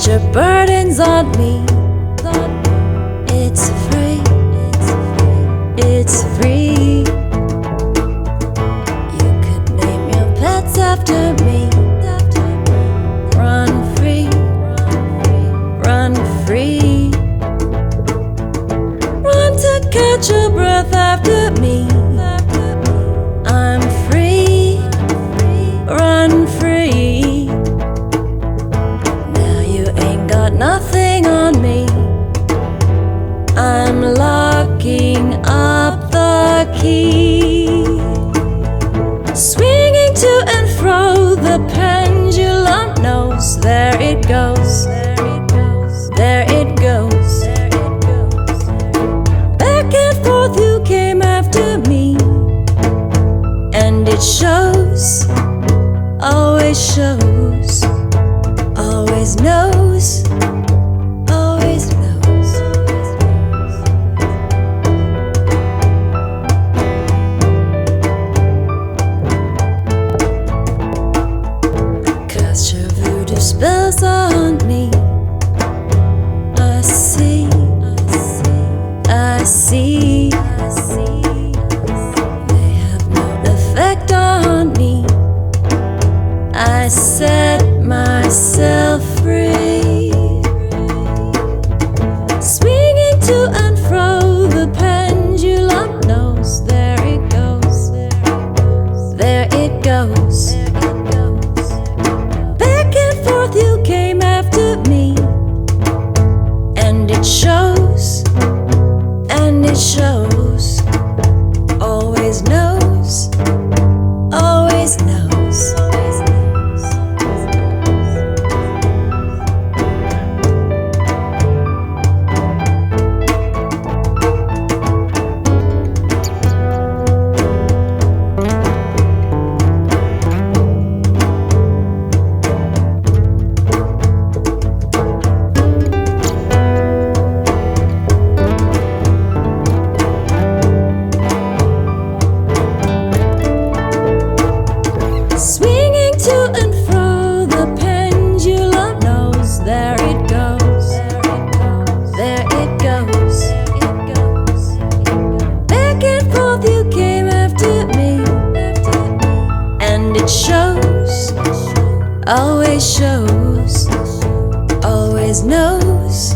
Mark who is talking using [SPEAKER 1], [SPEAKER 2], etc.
[SPEAKER 1] Cast your burdens on me. It's free. It's free. You could name your pets after me. Run free. Run free. Run to catch your breath after me. I'm free. Run free. Now you ain't got nothing on me. I'm locking up the key. Swinging to and fro, the pendulum knows. There it goes. There it goes. Back and forth you came after me. And it shows. Always shows. Always knows. Always knows. Cast your voodoo spells on me. I see. I see. They have no effect on me. I set myself free. Swinging to and fro, the pendulum knows. There it goes. There it goes. Back and forth you came after me. And it shows. And it shows. Always knows. Always knows. Swinging to and fro, the pendulum knows. There it goes. There it goes. Back and forth you came after me. And it shows. Always shows. Always knows.